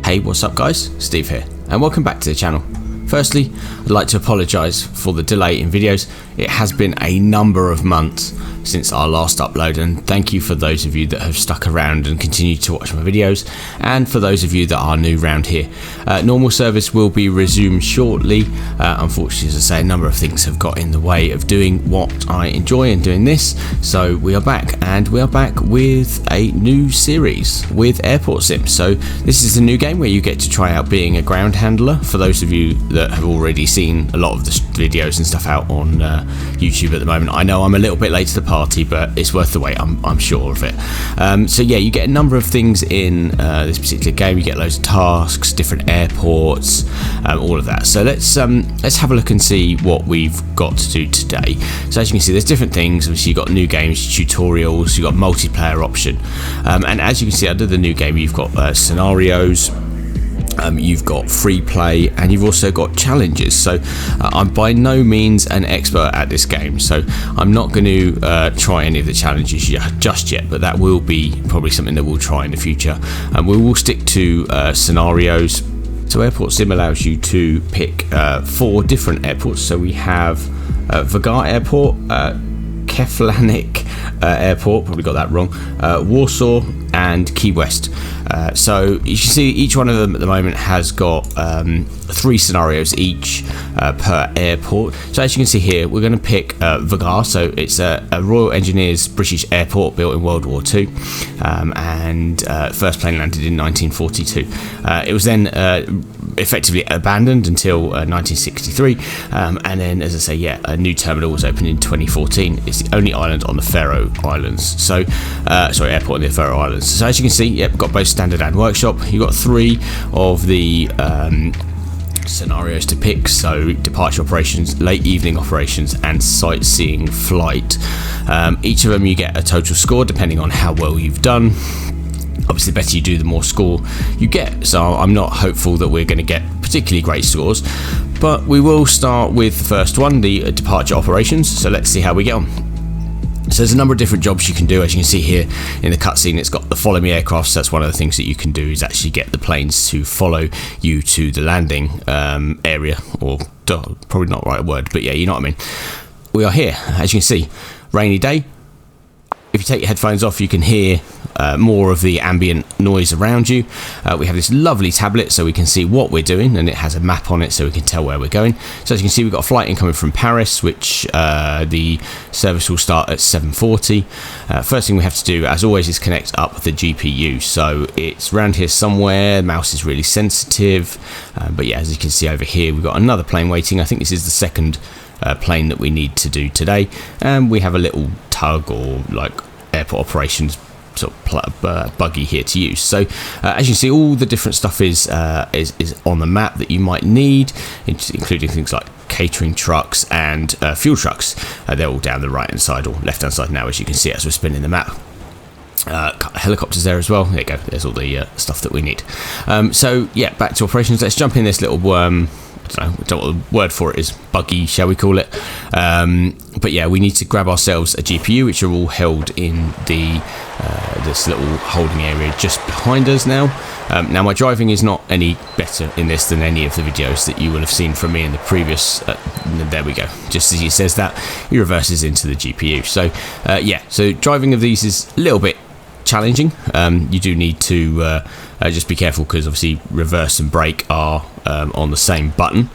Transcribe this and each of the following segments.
Hey, what's up guys? Steve here, and welcome back to the channel. Firstly, I'd like to apologise for the delay in videos. It has been a number of months since our last upload, and thank you for those of you that have stuck around and continue to watch my videos, and for those of you that are new around here. Normal service will be resumed shortly. Unfortunately, as I say, a number of things have got in the way of doing what I enjoy and doing this, so we are back, and we are back with a new series with Airport Sim. So this is a new game where you get to try out being a ground handler. For those of you that have already seen a lot of the videos and stuff out on YouTube at the moment, I know I'm a little bit late to the party, but it's worth the wait, I'm sure of it. So yeah, you get a number of things in this particular game. You get loads of tasks, different airports, all of that. So let's have a look and see what we've got to do today. So as you can see, there's different things. Obviously, you've got new games, tutorials, you've got multiplayer option, and as you can see under the new game, you've got scenarios. You've got free play, and you've also got challenges. So I'm by no means an expert at this game, so I'm not going to try any of the challenges just yet, but that will be probably something that we'll try in the future. We will stick to scenarios. So Airport Sim allows you to pick 4 different airports. So we have Vagar Airport, Keflanik Airport, probably got that wrong, Warsaw, and Key West. So you can see each one of them at the moment has got 3 scenarios each per airport. So as you can see here, we're going to pick Vagar. So it's a Royal Engineers British airport built in World War II, and first plane landed in 1942. It was then effectively abandoned until 1963, and then, as I say, yeah, a new terminal was opened in 2014. It's the only island on the Faroe Islands. So sorry, airport in the Faroe Islands. So as you can see, yep, got both standard and workshop. You've got 3 of the scenarios to pick, so departure operations, late evening operations, and sightseeing flight. Each of them you get a total score depending on how well you've done. Obviously, the better you do, the more score you get. So I'm not hopeful that we're going to get particularly great scores, but we will start with the first one, the departure operations. So let's see how we get on. So there's a number of different jobs you can do. As you can see here in the cutscene, it's got the follow me aircraft. So that's one of the things that you can do, is actually get the planes to follow you to the landing area, or probably not the right word, but yeah, you know what I mean. We are here, as you can see, rainy day. If you take your headphones off, you can hear more of the ambient noise around you. We have this lovely tablet so we can see what we're doing, and it has a map on it so we can tell where we're going. So as you can see, we've got a flight incoming from Paris, which the service will start at 7:40. First thing we have to do, as always, is connect up the GPU. So it's around here somewhere. The mouse is really sensitive, but yeah, as you can see over here, we've got another plane waiting. I think this is the second plane that we need to do today, and we have a little tug, or like airport operations sort of buggy here to use. So as you can see, all the different stuff is on the map that you might need, including things like catering trucks and fuel trucks. They're all down the right hand side or left hand side now, as you can see as we're spinning the map. Helicopters there as well. There you go, there's all the stuff that we need. So yeah, back to operations. Let's jump in this little I don't know what the word for it is, buggy, shall we call it? But yeah, we need to grab ourselves a GPU, which are all held in the this little holding area just behind us now. Now my driving is not any better in this than any of the videos that you will have seen from me in the previous. There we go. Just as he says that, he reverses into the GPU. So yeah, so driving of these is a little bit challenging. You do need to just be careful, because obviously reverse and brake are on the same button,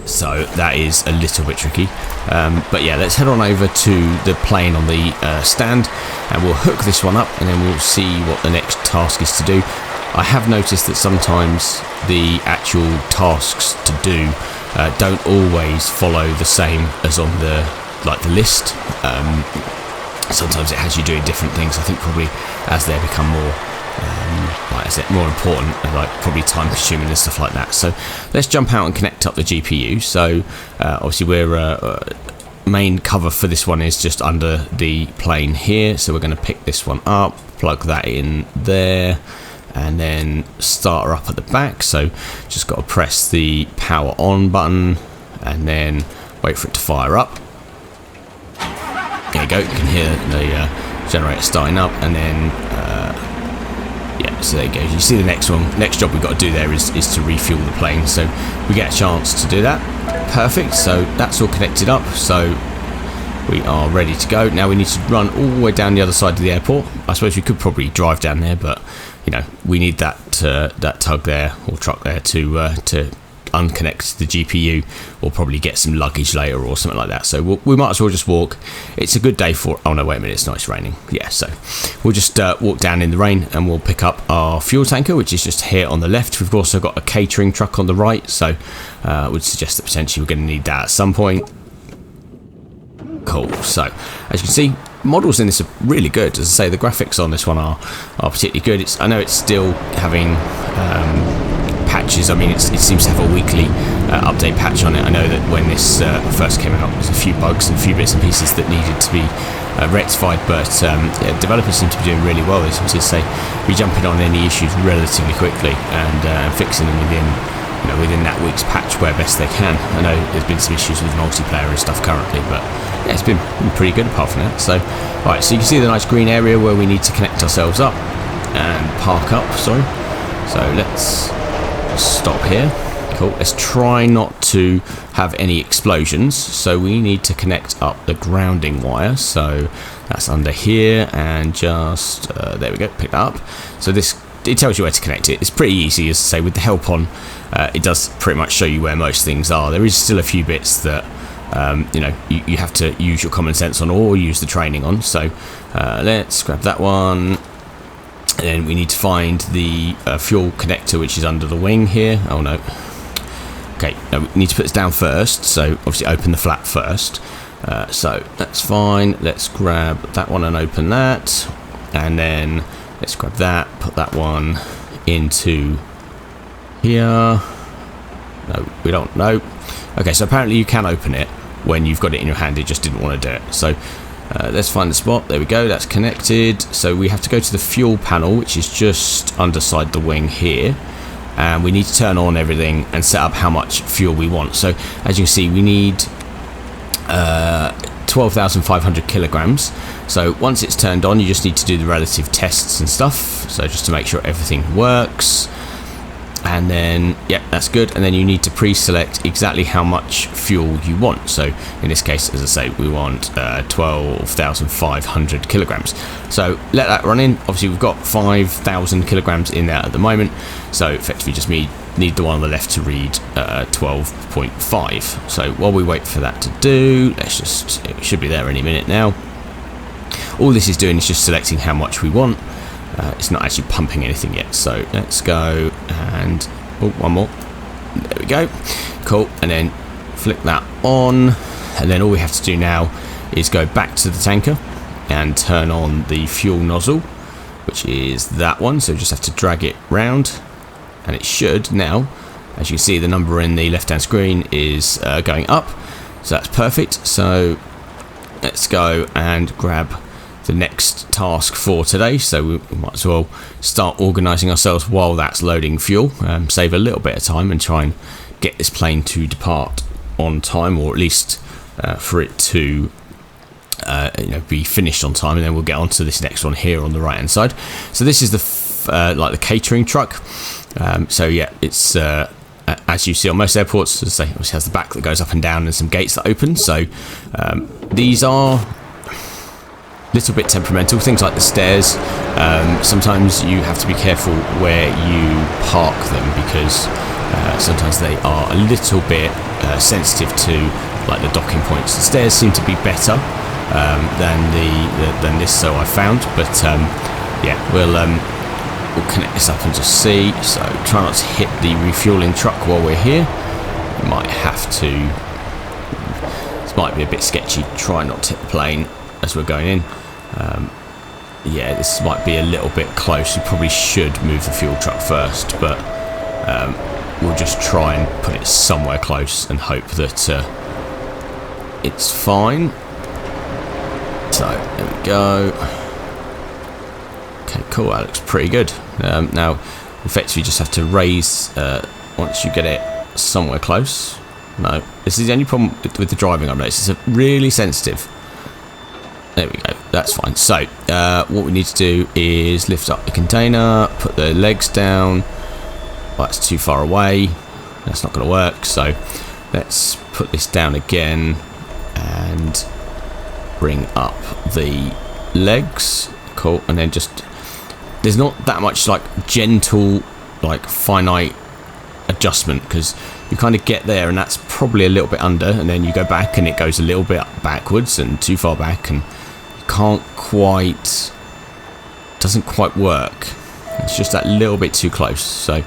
so that is a little bit tricky. But yeah, let's head on over to the plane on the stand, and we'll hook this one up, and then we'll see what the next task is to do. I have noticed that sometimes the actual tasks to do don't always follow the same as on the list. Sometimes it has you doing different things. I think probably as they become more more important, and probably time consuming and stuff like that. So let's jump out and connect up the GPU. So obviously we're main cover for this one is just under the plane here, so we're going to pick this one up, plug that in there, and then start her up at the back. So just got to press the power on button and then wait for it to fire up. There you go, you can hear the generator starting up, and then yeah, so there you go. You see the next job we've got to do there is to refuel the plane, so we get a chance to do that. Perfect, so that's all connected up, so we are ready to go. Now we need to run all the way down the other side of the airport. I suppose we could probably drive down there, but you know, we need that tug there or truck there to unconnect the GPU, or probably get some luggage later or something like that. So we might as well just walk. It's a good day for, oh no, wait a minute, it's not, it's raining. Yeah, so we'll just walk down in the rain and we'll pick up our fuel tanker, which is just here on the left. We've also got a catering truck on the right, so I would suggest that potentially we're going to need that at some point. Cool. So as you can see, models in this are really good. As I say, the graphics on this one are particularly good. I know it's still having patches. I mean, it seems to have a weekly update patch on it. I know that when this first came out, there's a few bugs and a few bits and pieces that needed to be rectified, but yeah, developers seem to be doing really well. They seem to say be jumping on any issues relatively quickly and fixing them within that week's patch where best they can. I know there's been some issues with multiplayer and stuff currently, but yeah, it's been pretty good apart from that. So right, so you can see the nice green area where we need to connect ourselves up and park up, sorry. So let's stop here. Cool. Let's try not to have any explosions, so we need to connect up the grounding wire, so that's under here, and just there we go, pick that up. So it tells you where to connect it. It's pretty easy, as I say, with the help on. It does pretty much show you where most things are. There is still a few bits that you have to use your common sense on, or use the training on. So let's grab that one. And then we need to find the fuel connector, which is under the wing here. Oh no. Okay, no, we need to put this down first. So obviously open the flap first. So that's fine. Let's grab that one and open that. And then let's grab that, put that one into here. No, we don't know. Okay, so apparently you can open it when you've got it in your hand. It just didn't want to do it. So let's find the spot. There we go, that's connected. So we have to go to the fuel panel, which is just underside the wing here, and we need to turn on everything and set up how much fuel we want. So as you can see, we need 12,500 kilograms. So once it's turned on, you just need to do the relative tests and stuff, so just to make sure everything works. And then, yeah, that's good. And then you need to pre-select exactly how much fuel you want. So in this case, as I say, we want 12,500 kilograms. So let that run in. Obviously, we've got 5,000 kilograms in there at the moment. So effectively just need the one on the left to read 12.5. So while we wait for that to do, it should be there any minute now. All this is doing is just selecting how much we want. It's not actually pumping anything yet, so let's go and one more. There we go. Cool. And then flick that on, and then all we have to do now is go back to the tanker and turn on the fuel nozzle, which is that one. So we just have to drag it round, and it should now, as you can see, the number in the left hand screen is going up, so that's perfect. So let's go and grab the next task for today, so we might as well start organising ourselves while that's loading fuel, save a little bit of time and try and get this plane to depart on time, or at least for it to be finished on time, and then we'll get on to this next one here on the right hand side. So this is the like the catering truck. So yeah, it's as you see on most airports, as I say, it has the back that goes up and down and some gates that open. So these are little bit temperamental, things like the stairs. Sometimes you have to be careful where you park them, because sometimes they are a little bit sensitive to like the docking points. The stairs seem to be better than this, so I found, but yeah, we'll connect this up and just see. So try not to hit the refueling truck while we're here. You might have to, this might be a bit sketchy, try not to hit the plane as we're going in. Yeah, this might be a little bit close. You probably should move the fuel truck first, but we'll just try and put it somewhere close and hope that it's fine. So there we go. Okay, cool, that looks pretty good. Now effectively you just have to raise once you get it somewhere close. No, this is the only problem with the driving I've noticed. It's really sensitive. There we go. that's fine. So what we need to do is lift up the container, put the legs down. Well, that's too far away, that's not going to work, so let's put this down again and bring up the legs. Cool. And then just, there's not that much like gentle, like finite adjustment, because you kind of get there and that's probably a little bit under, and then you go back and it goes a little bit backwards and too far back, and you can't quite, doesn't quite work. It's just that little bit too close, so,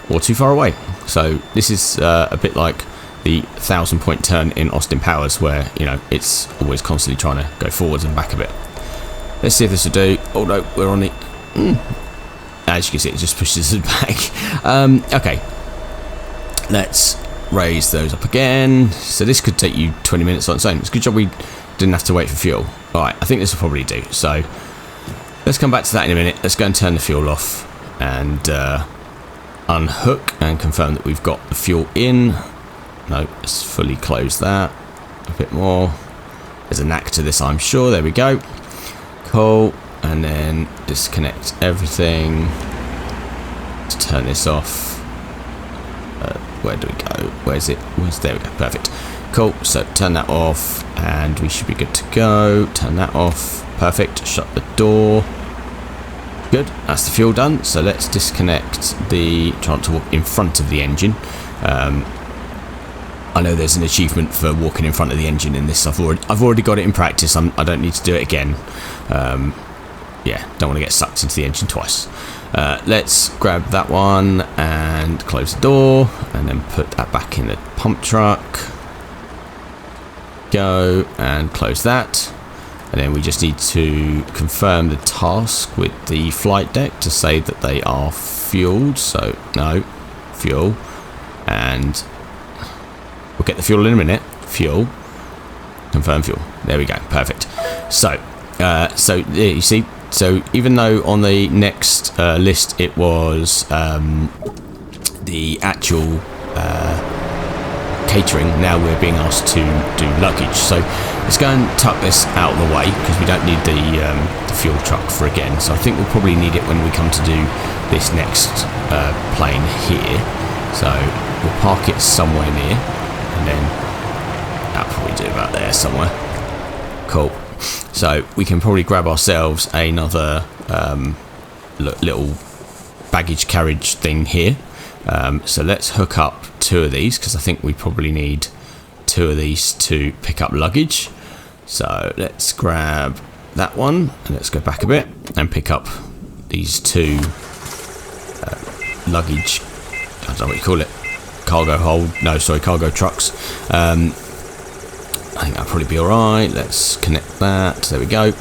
or too far away. So this is a bit like the 1,000-point turn in Austin Powers, where, you know, it's always constantly trying to go forwards and back a bit. Let's see if this will do. Oh no, we're on it. As you can see, it just pushes us back. Okay, let's raise those up again. So this could take you 20 minutes on its own. It's a good job we didn't have to wait for fuel. Alright, I think this will probably do. So let's come back to that in a minute. Let's go and turn the fuel off and unhook and confirm that we've got the fuel in. No, let's fully close that a bit more. There's a knack to this, I'm sure. There we go. Cool. And then disconnect everything. Let's turn this off. Where do we go? Where's it? There we go. Perfect. Cool. So turn that off and we should be good to go. Turn that off. Perfect. Shut the door. Good. That's the fuel done. So let's disconnect the, try not to walk in front of the engine. I know there's an achievement for walking in front of the engine in this. I've already got it in practice. I don't need to do it again. Yeah, don't want to get sucked into the engine twice. Let's grab that one and close the door, and then put that back in the pump truck. Go and close that, and then we just need to confirm the task with the flight deck to say that they are fueled. So no, fuel, and we'll get the fuel in a minute. Fuel, confirm fuel. There we go. Perfect. So, so there you see. So even though on the next list it was the actual catering, now we're being asked to do luggage. So let's go and tuck this out of the way, because we don't need the fuel truck for again. So I think we'll probably need it when we come to do this next plane here. So we'll park it somewhere near, and then that'll probably do about there somewhere. Cool. So we can probably grab ourselves another little baggage carriage thing here. So let's hook up 2 of these, because I think we probably need 2 of these to pick up luggage. So let's grab that one, and let's go back a bit and pick up these 2 luggage, I don't know what you call it, cargo hold, no sorry, cargo trucks. I think that'll probably be alright. Let's connect that. There we go.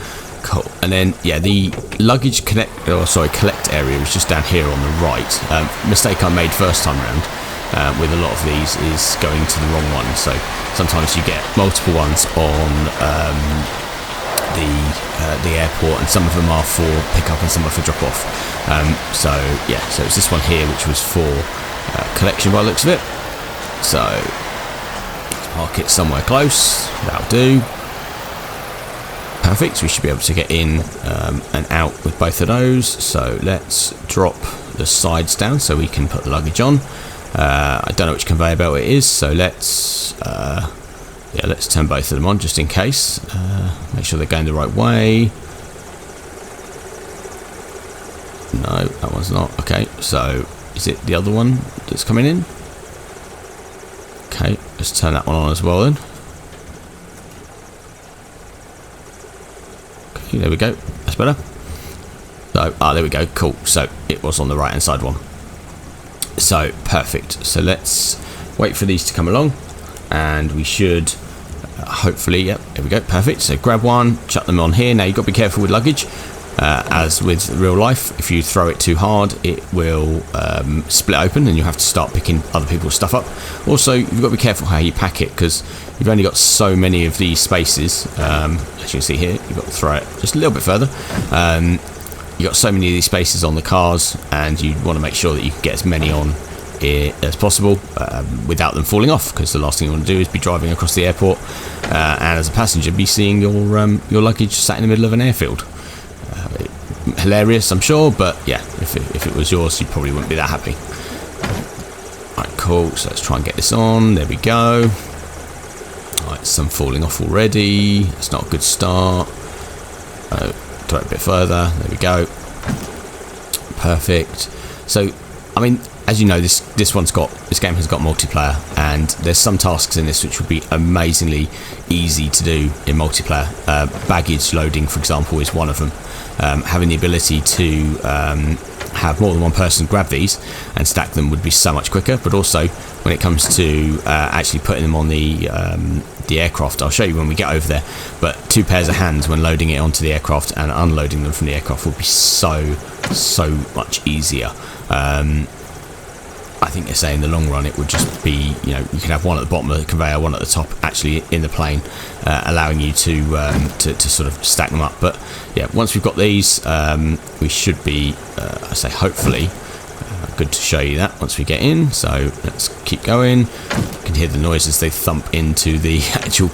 Cool. And then, yeah, the luggage collect area is just down here on the right. Mistake I made first time around with a lot of these is going to the wrong one. So sometimes you get multiple ones on the airport, and some of them are for pickup and some are for drop off. So yeah, so it's this one here which was for collection by the looks of it. So park it somewhere close, that'll do. Perfect, so we should be able to get in and out with both of those. So let's drop the sides down so we can put the luggage on. I don't know which conveyor belt it is, so let's yeah, let's turn both of them on just in case. Make sure they're going the right way. No, that one's not. Okay, so is it the other one that's coming in? Okay, let's turn that one on as well then. Okay, there we go. That's better. So, there we go. Cool. So it was on the right hand side one. So perfect. So let's wait for these to come along, and we should hopefully, yep, there we go. Perfect. So grab one, chuck them on here. Now you've got to be careful with luggage. As with real life, if you throw it too hard, it will split open and you'll have to start picking other people's stuff up. Also, you've got to be careful how you pack it, because you've only got so many of these spaces. As you can see here, you've got to throw it just a little bit further. You've got so many of these spaces on the cars, and you want to make sure that you can get as many on as possible without them falling off, because the last thing you want to do is be driving across the airport and as a passenger be seeing your luggage sat in the middle of an airfield. Hilarious, I'm sure, but yeah, if it was yours, you probably wouldn't be that happy. Right, cool, so let's try and get this on. There we go. Right, some falling off already. That's not a good start. Throw it a bit further. There we go. Perfect. So, I mean, as you know, this game has got multiplayer, and there's some tasks in this which would be amazingly easy to do in multiplayer. Baggage loading, for example, is one of them. Having the ability to have more than one person grab these and stack them would be so much quicker. But also, when it comes to actually putting them on the aircraft, I'll show you when we get over there, but 2 pairs of hands when loading it onto the aircraft and unloading them from the aircraft would be so much easier. I think they say in the long run it would just be, you could have one at the bottom of the conveyor, one at the top actually in the plane, allowing you to sort of stack them up. But yeah, once we've got these, we should be, I say hopefully, good to show you that once we get in. So let's keep going. You can hear the noise as they thump into the actual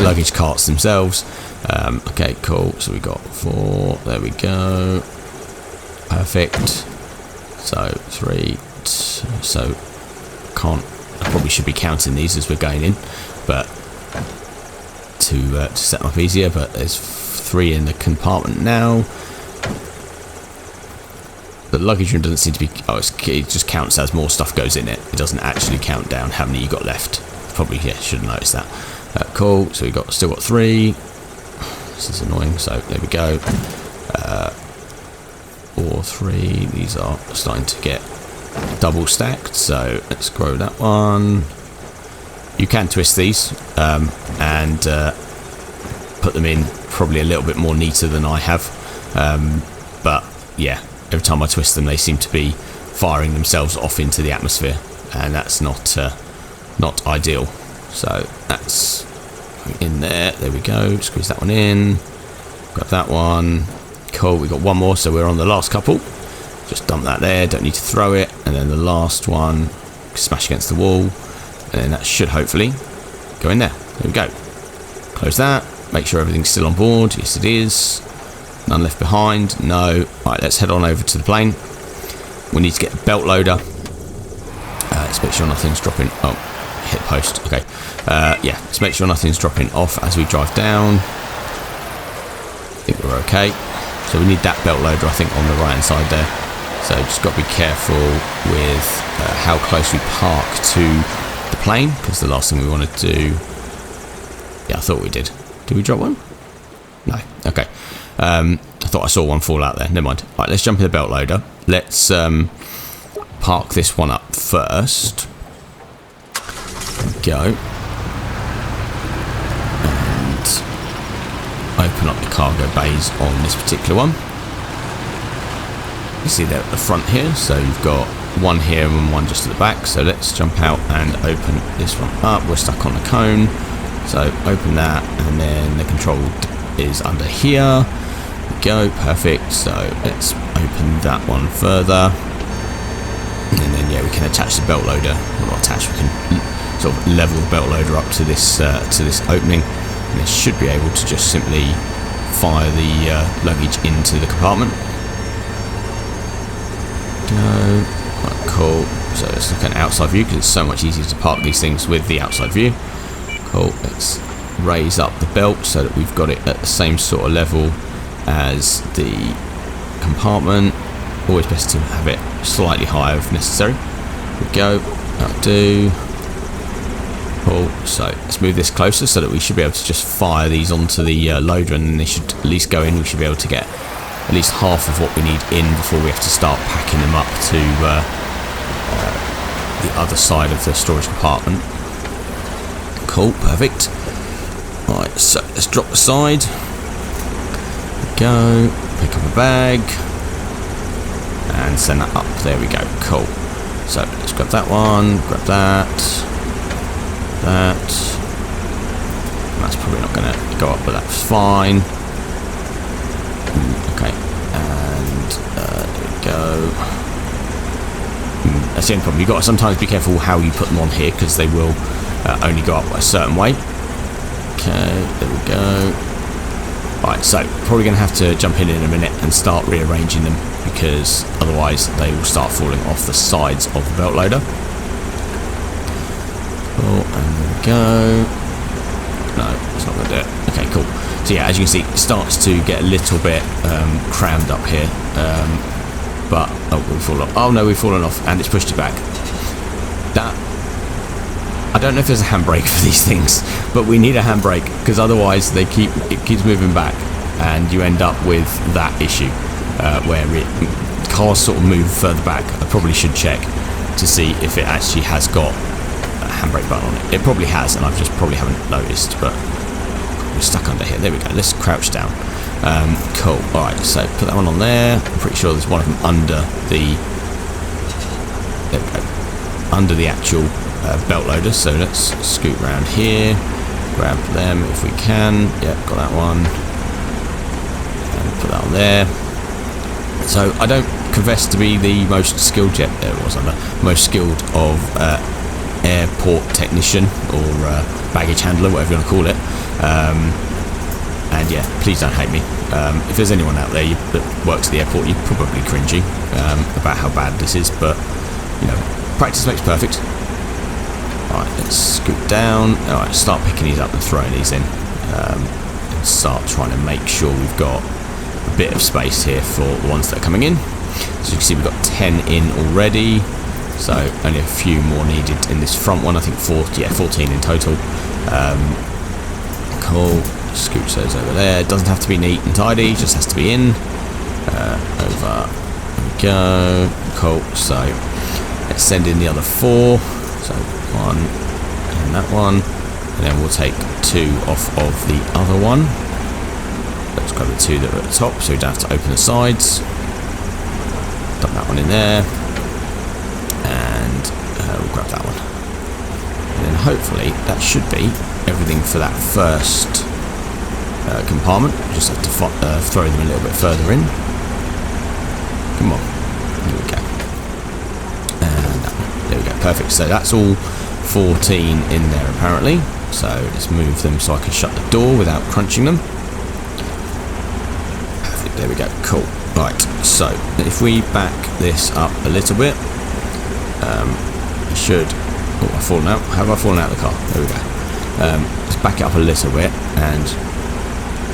luggage carts themselves. Okay, cool. So we got 4. There we go. Perfect. So 3. So I probably should be counting these as we're going in, but to set them up easier. But there's 3 in the compartment now. The luggage room doesn't seem to be... it just counts as more stuff goes in it. It doesn't actually count down how many you got left. Probably, yeah, should have noticed that. Cool, so we've still got 3. This is annoying, so there we go. 4, 3. These are starting to get double stacked, so let's grow that one. You can twist these and put them in probably a little bit more neater than I have. But yeah, every time I twist them, they seem to be firing themselves off into the atmosphere, and that's not ideal. So that's in there. There we go. Squeeze that one in. Grab that one. Cool. We got one more, so we're on the last couple. Just dump that there. Don't need to throw it. And then the last one, smash against the wall, and then that should hopefully go in there. There we go. Close that. Make sure everything's still on board. Yes, it is. None left behind. No. Right, let's head on over to the plane. We need to get the belt loader. Let's make sure nothing's dropping. Oh, hit post. Okay. Yeah, let's make sure nothing's dropping off as we drive down. I think we're okay. So we need that belt loader, I think, on the right hand side there. So just got to be careful with how close we park to the plane, because the last thing we want to do... Yeah, I thought we did. Did we drop one? No. Okay. I thought I saw one fall out there. Never mind. Right, let's jump in the belt loader. Let's park this one up first. There we go. And open up the cargo bays on this particular one. You see they're at the front here, so you've got one here and one just at the back. So let's jump out and open this one up. We're stuck on the cone, so open that, and then the control is under here. There we go, perfect. So let's open that one further, and then yeah, we can attach the belt loader. Well, not attach, we can sort of level the belt loader up to this opening, and it should be able to just simply fire the luggage into the compartment. Go. Right, cool. So let's look at an outside view, because it's so much easier to park these things with the outside view. Cool. Let's raise up the belt so that we've got it at the same sort of level as the compartment. Always best to have it slightly higher if necessary. There we go. That'll do. Cool. So let's move this closer so that we should be able to just fire these onto the loader, and then they should at least go in. We should be able to get at least half of what we need in before we have to start packing them up to the other side of the storage compartment. Cool, perfect. Right, so let's drop the side. Go, pick up a bag, and send that up. There we go, cool. So let's grab that one, grab that. That's probably not going to go up, but that's fine. Okay, and there we go. that's the only problem. You've got to sometimes be careful how you put them on here, because they will only go up a certain way. Okay, there we go. Right, so probably going to have to jump in a minute and start rearranging them, because otherwise they will start falling off the sides of the belt loader. Cool, and there we go. No, it's not going to do it. Okay, cool. So yeah, as you can see, it starts to get a little bit crammed up here. But we've fallen off. Oh no, we've fallen off, and it's pushed it back. That, I don't know if there's a handbrake for these things, but we need a handbrake, because otherwise it keeps moving back, and you end up with that issue where cars sort of move further back. I probably should check to see if it actually has got a handbrake button on it. It probably has, and I've just probably haven't noticed, but we're stuck under here. There we go. Let's crouch down. Cool. Alright, so put that one on there. I'm pretty sure there's one of them under the, there we go, under the actual belt loader. So let's scoot around here, grab them if we can. Yep, got that one, and put that on there. So I don't confess to be the most skilled yet. There it was, under most skilled of airport technician or baggage handler, whatever you want to call it. And yeah, please don't hate me. If there's anyone out there that works at the airport, you're probably cringing about how bad this is, but you know, practice makes perfect. Alright, let's scoot down. Alright, start picking these up and throwing these in. And start trying to make sure we've got a bit of space here for the ones that are coming in. So you can see we've got 10 in already, so only a few more needed in this front one. I think 14 in total. Cool. Scooch those over there. It doesn't have to be neat and tidy, just has to be in. Over. There we go. Cool. So let's send in the other 4. So 1 and that one, and then we'll take 2 off of the other one. Let's grab the 2 that are at the top, so we don't have to open the sides. Dump that one in there, and we'll grab that one. And then hopefully that should be everything for that first compartment. Just have to throw them a little bit further in. Come on, here we go. And that one. There we go, perfect. So that's all 14 in there apparently. So let's move them so I can shut the door without crunching them. Perfect, there we go, cool. Right, so if we back this up a little bit, it should, oh, I've fallen out. How have I fallen out of the car? There we go. Let's back it up a little bit, and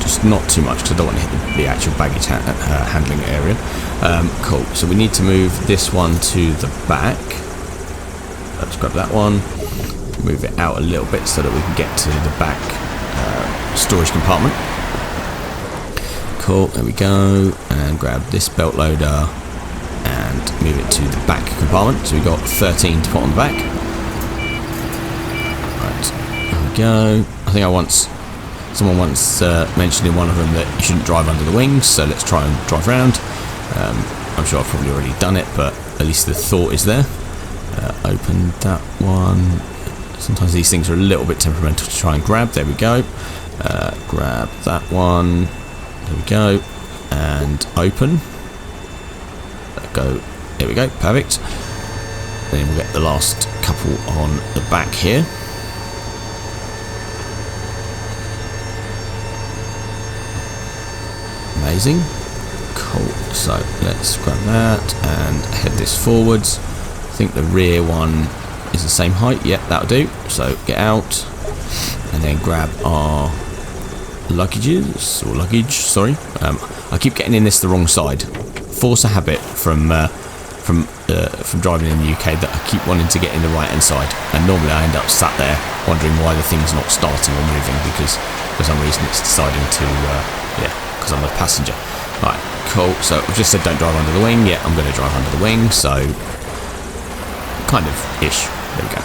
just not too much, because I don't want to hit the actual baggage handling area. Cool, so we need to move this one to the back. Let's grab that one, move it out a little bit so that we can get to the back storage compartment. Cool, there we go, and grab this belt loader and move it to the back compartment. So we've got 13 to put on the back. Right, there we go. I think someone once mentioned in one of them that you shouldn't drive under the wings, so let's try and drive around. I'm sure I've probably already done it, but at least the thought is there. Open that one. Sometimes these things are a little bit temperamental to try and grab. There we go. Grab that one. There we go. And open. Go. There we go. Perfect. Then we'll get the last couple on the back here. Amazing. Cool. So let's grab that and head this forwards. I think the rear one is the same height. Yep, that'll do. So get out and then grab our luggage. Sorry, I keep getting in this the wrong side. Force a habit from driving in the UK that I keep wanting to get in the right hand side, and normally I end up sat there wondering why the thing's not starting or moving, because for some reason it's deciding to because I'm a passenger. Right, cool. So I've just said don't drive under the wing. Yeah, I'm going to drive under the wing. So kind of ish. There we go.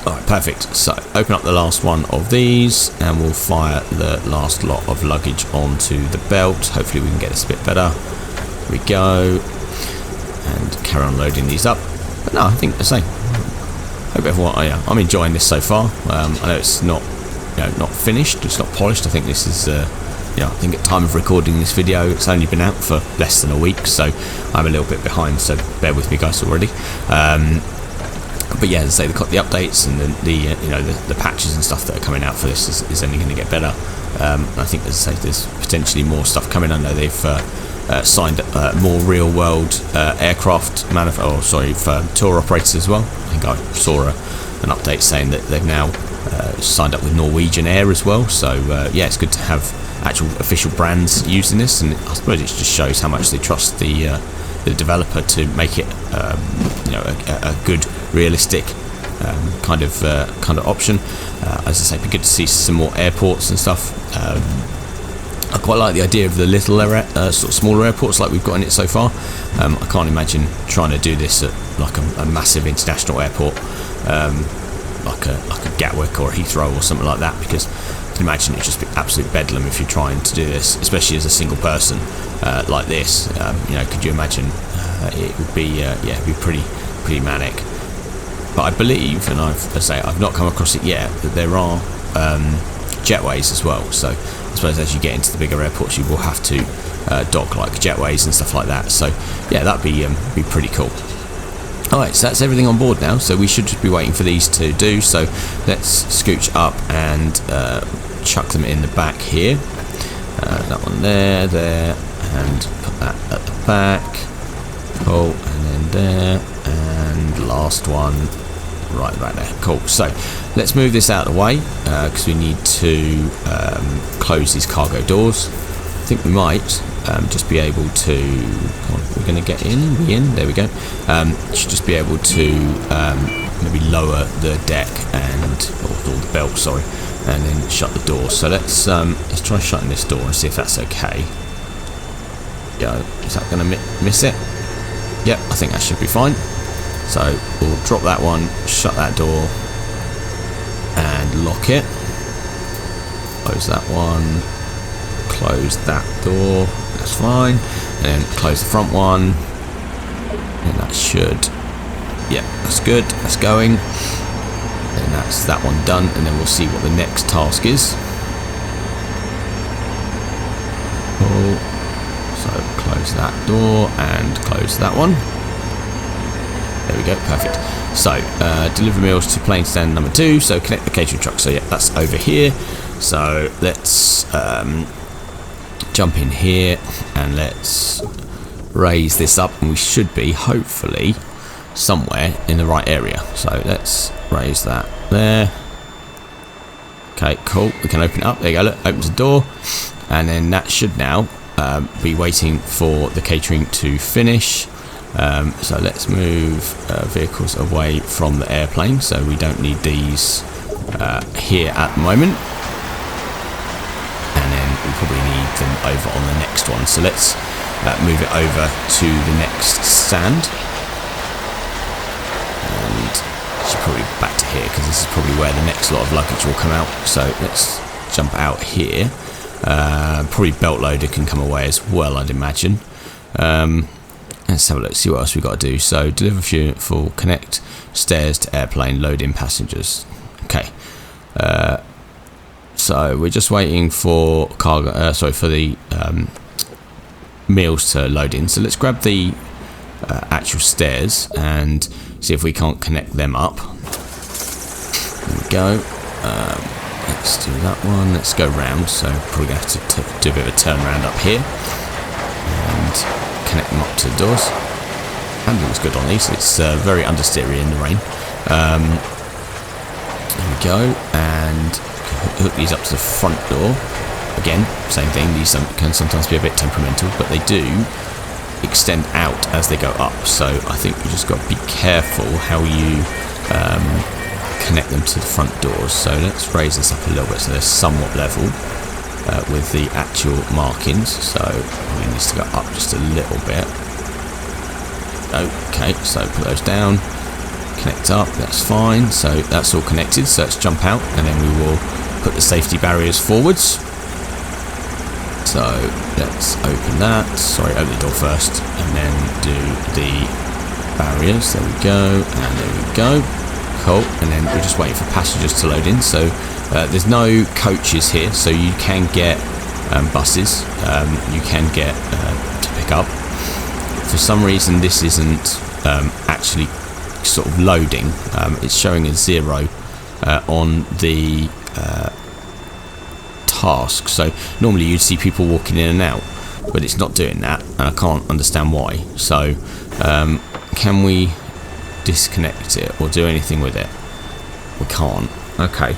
Alright, perfect. So open up the last one of these and we'll fire the last lot of luggage onto the belt. Hopefully we can get this a bit better. Here we go. And carry on loading these up. But no, I think the same. Hope everyone, I'm enjoying this so far. I know it's not finished, it's not polished. I think this is I think at time of recording this video, it's only been out for less than a week, so I'm a little bit behind. So bear with me, guys, already. But yeah, as I say, the updates and the patches and stuff that are coming out for this is only going to get better. I think, as I say, there's potentially more stuff coming. I know they've signed more real-world aircraft for tour operators as well. I think I saw an update saying that they've now signed up with Norwegian Air as well. So yeah, it's good to have actual official brands using this, and I suppose it just shows how much they trust the developer to make it a good, realistic kind of option. As I say, it'd be good to see some more airports and stuff. I quite like the idea of the little sort of smaller airports like we've got in it so far. I can't imagine trying to do this at like a massive international airport, like a Gatwick or a Heathrow or something like that, because I can imagine it'd just be absolute bedlam if you're trying to do this, especially as a single person like this. Could you imagine? It would be it'd be pretty manic. But I believe, and I've not come across it yet, that there are jetways as well. So I suppose as you get into the bigger airports, you will have to dock like jetways and stuff like that. So yeah, that'd be pretty cool. Alright, so that's everything on board now, so we should just be waiting for these to do. So let's scooch up and chuck them in the back here. That one there, and put that at the back. Cool, and then there, and last one right back there. Cool, so let's move this out of the way, because we need to close these cargo doors. I think we might just be able to, we're going to get in, there we go. Should just be able to maybe lower the deck or the belt, sorry, and then shut the door. So let's try shutting this door and see if that's okay. Yeah, is that going to miss it? Yep, I think that should be fine. So we'll drop that one, shut that door, and lock it. Close that one. Close that door, that's fine, and then close the front one, and that should, yeah, that's good, that's going, and that's that one done. And then we'll see what the next task is. Cool. So close that door and close that one. There we go, perfect. So deliver meals to plane stand number 2, so connect the catering truck. So yeah, that's over here. So let's jump in here and let's raise this up, and we should be hopefully somewhere in the right area. So let's raise that there. Okay, cool, we can open it up. There you go, look, opens the door, and then that should now be waiting for the catering to finish. So let's move vehicles away from the airplane, so we don't need these here at the moment. We probably need them over on the next one, so let's move it over to the next stand, and should probably back to here because this is probably where the next lot of luggage will come out. So let's jump out here. Probably belt loader can come away as well, I'd imagine. Let's have a look, see what else we got to do. So deliver fuel, connect stairs to airplane, load in passengers. Okay. So we're just waiting for for the meals to load in. So let's grab the actual stairs and see if we can't connect them up. There we go. Let's do that one. Let's go round. So probably going to have to do a bit of a turn around up here and connect them up to the doors. Handling's good on these. It's very understeery in the rain. There we go, and hook these up to the front door. Again, same thing, these can sometimes be a bit temperamental, but they do extend out as they go up, so I think you just got to be careful how you connect them to the front doors. So let's raise this up a little bit so they're somewhat level with the actual markings. So it needs to go up just a little bit. Okay, so put those down, connect up, that's fine. So that's all connected, so let's jump out and then we will put the safety barriers forwards. So let's open that, sorry, open the door first and then do the barriers. There we go, and there we go. Cool, and then we're just waiting for passengers to load in. So there's no coaches here, so you can get buses you can get to pick up. For some reason this isn't actually sort of loading. It's showing a 0 on the task, so normally you'd see people walking in and out, but it's not doing that, and I can't understand why. So can we disconnect it or do anything with it? We can't. Okay,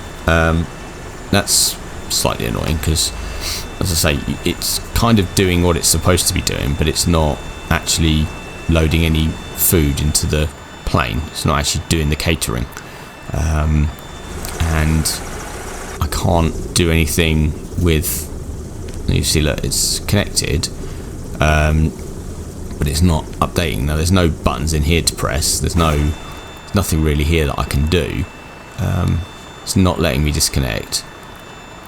that's slightly annoying because, as I say, it's kind of doing what it's supposed to be doing, but it's not actually loading any food into the plane. It's not actually doing the catering, and I can't do anything with. You see, look, it's connected, but it's not updating. Now there's no buttons in here to press. There's nothing really here that I can do. It's not letting me disconnect.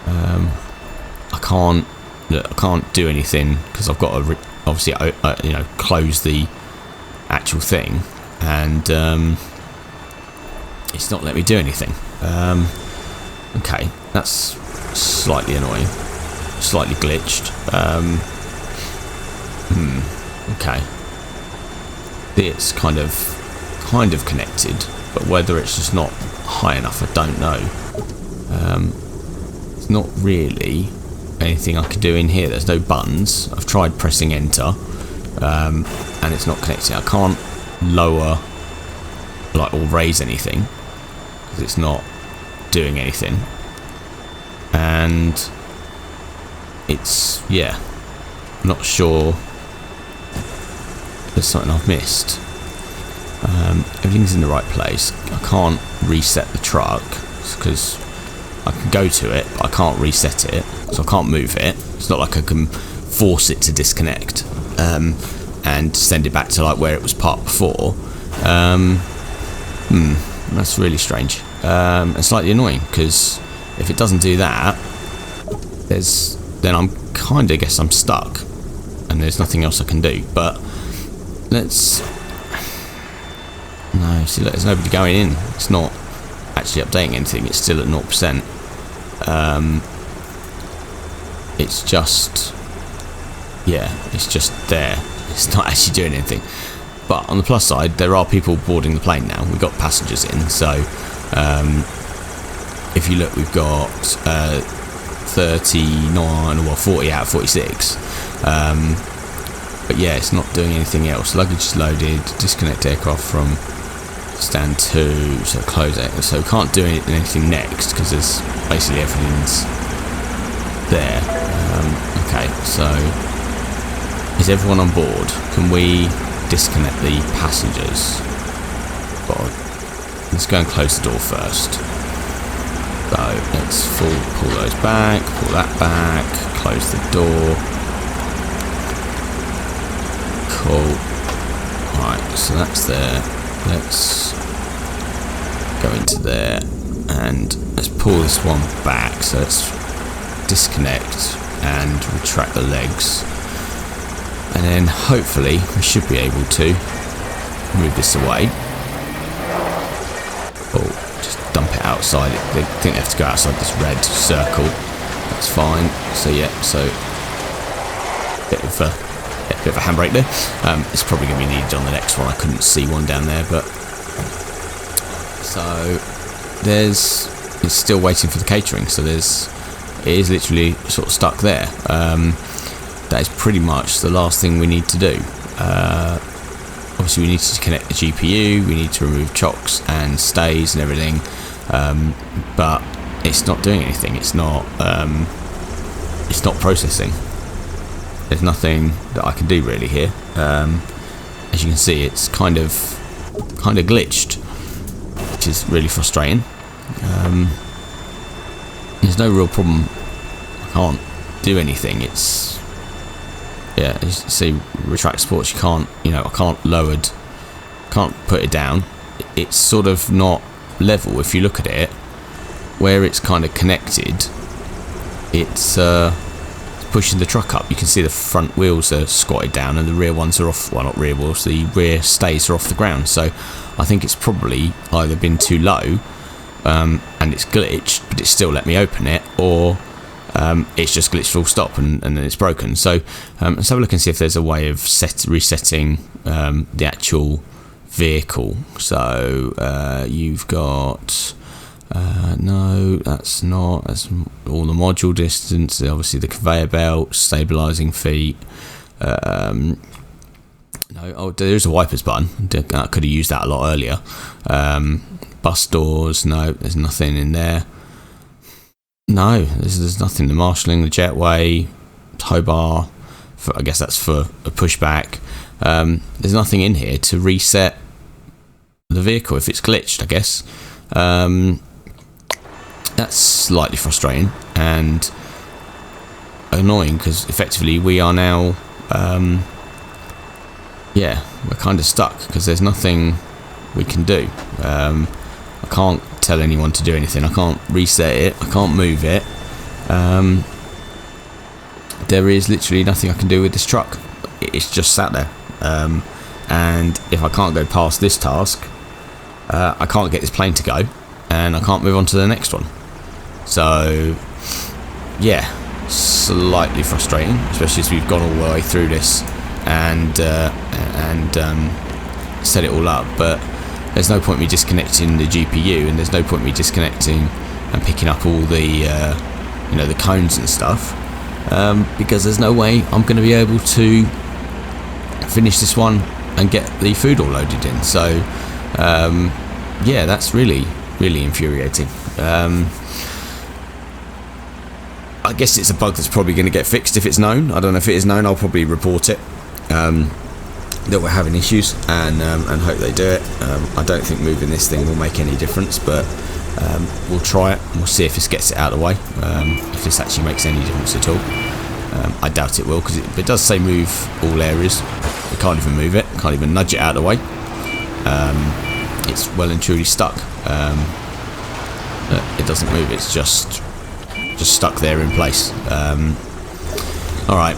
I can't do anything because I've got to obviously close the actual thing, and it's not letting me do anything. Okay, that's slightly annoying, slightly glitched. Okay, it's kind of connected, but whether it's just not high enough, I don't know. It's not really anything I can do in here. There's no buttons. I've tried pressing enter, and it's not connecting. I can't lower or raise anything because it's not doing anything, and it's not sure. There's something I've missed. Everything's in the right place. I can't reset the truck because I can go to it, but I can't reset it, so I can't move it. It's not like I can force it to disconnect and send it back to like where it was parked before. That's really strange and slightly annoying, because if it doesn't do that, then I'm kind of guess I'm stuck and there's nothing else I can do. But see, look, there's nobody going in. It's not actually updating anything. It's still at 0%. It's just there. It's not actually doing anything. But on the plus side, there are people boarding the plane now. We've got passengers in, so if you look, we've got 40 out of 46. But yeah, it's not doing anything else. Luggage is loaded. Disconnect aircraft from stand 2, so close it. So we can't do anything next because there's basically everything's there. Okay, so is everyone on board? Can we disconnect the passengers? God, let's go and close the door first. So let's pull those back, pull that back, close the door. Cool. Alright, so that's there. Let's go into there and let's pull this one back. So let's disconnect and retract the legs, and then hopefully we should be able to move this away. Oh, just dump it outside. They think they have to go outside this red circle. That's fine. So yeah, so bit of a handbrake there. It's probably going to be needed on the next one. I couldn't see one down there, but so it's still waiting for the catering. So it is literally sort of stuck there. That is pretty much the last thing we need to do. Obviously we need to connect the GPU, we need to remove chocks and stays and everything, but it's not doing anything. It's not processing. There's nothing that I can do really here. As you can see, it's kind of glitched, which is really frustrating. There's no real problem. I can't do anything. It's as you see, retract sports. You can't, I can't put it down. It's sort of not level. If you look at it, where it's kind of connected, it's pushing the truck up. You can see the front wheels are squatted down and the rear ones are off. Well, not rear wheels. The rear stays are off the ground. So I think it's probably either been too low and it's glitched, but it still let me open it, or it's just glitched full stop and then it's broken. So let's have a look and see if there's a way of resetting the actual vehicle. So you've got no, that's not, that's all the module distance, obviously the conveyor belt, stabilizing feet. No, oh, there's a wipers button. I could have used that a lot earlier. Bus doors, no, there's nothing in there. No, there's nothing. The marshalling, the jetway, tow bar, I guess that's for a pushback. There's nothing in here to reset the vehicle if it's glitched, I guess. That's slightly frustrating and annoying because effectively we are now, yeah, we're kind of stuck because there's nothing we can do. I can't tell anyone to do anything. I can't reset it. I can't move it. There is literally nothing I can do with this truck. It's just sat there. And if I can't go past this task, I can't get this plane to go, and I can't move on to the next one. So, yeah, slightly frustrating, especially as we've gone all the way through this and set it all up. But there's no point me disconnecting the GPU, and there's no point me disconnecting and picking up all the, you know, the cones and stuff, because there's no way I'm going to be able to finish this one and get the food all loaded in. So, yeah, that's really infuriating. I guess it's a bug that's probably going to get fixed if it's known. I don't know if it is known. I'll probably report it. That we're having issues and hope they do it. I don't think moving this thing will make any difference, but we'll try it and we'll see if this gets it out of the way, if this actually makes any difference at all. I doubt it will, because it does say move all areas. We can't even move it, can't even nudge it out of the way. It's well and truly stuck. It doesn't move, it's just stuck there in place. Alright,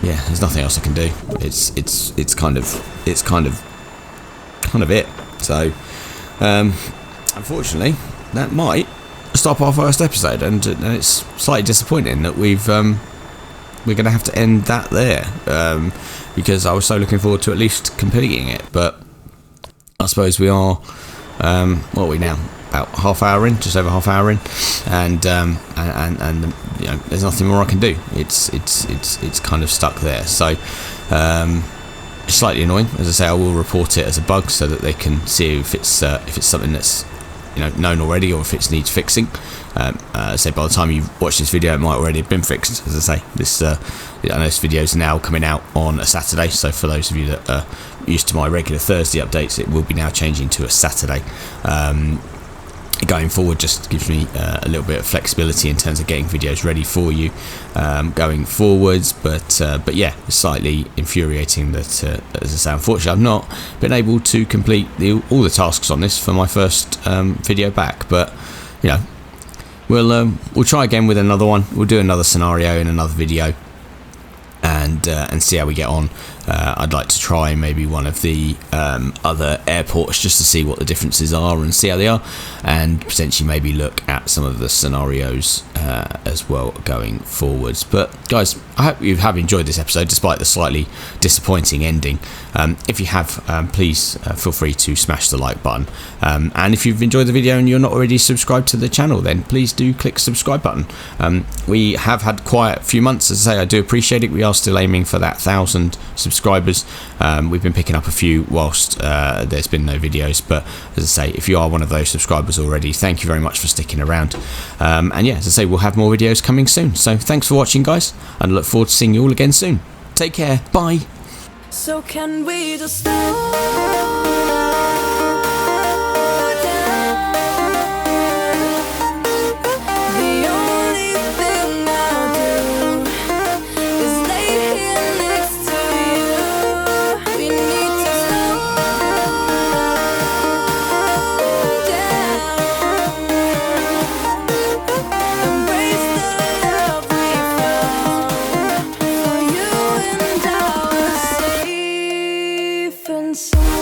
yeah, there's nothing else I can do. It's kind of it. So, unfortunately, that might stop our first episode, and it's slightly disappointing that we're going to have to end that there, because I was so looking forward to at least completing it. But I suppose we are, what are we now? About half hour in, just over half hour in, and you know, there's nothing more I can do. It's kind of stuck there. So it's slightly annoying. As I say, I will report it as a bug so that they can see if it's something that's, you know, known already, or if it needs fixing. So by the time you watch this video, it might already have been fixed. As I say, I know this video is now coming out on a Saturday, so for those of you that are used to my regular Thursday updates, it will be now changing to a Saturday. Going forward just gives me a little bit of flexibility in terms of getting videos ready for you going forwards, but yeah, it's slightly infuriating that, as I say, unfortunately I've not been able to complete all the tasks on this for my first video back. But you know, we'll try again with another one. We'll do another scenario in another video and see how we get on. I'd like to try maybe one of the other airports just to see what the differences are and see how they are, and potentially maybe look at some of the scenarios as well going forwards. But guys, I hope you have enjoyed this episode despite the slightly disappointing ending. If you have, please feel free to smash the like button, and if you've enjoyed the video and you're not already subscribed to the channel, then please do click subscribe button. We have had quite a few months, as I say. I do appreciate it. We are still aiming for that 1,000 subscribers. We've been picking up a few whilst there's been no videos, but as I say, if you are one of those subscribers already, thank you very much for sticking around. And yeah, as I say, we'll have more videos coming soon. So thanks for watching, guys, and I look forward to seeing you all again soon. Take care, bye. So can we just so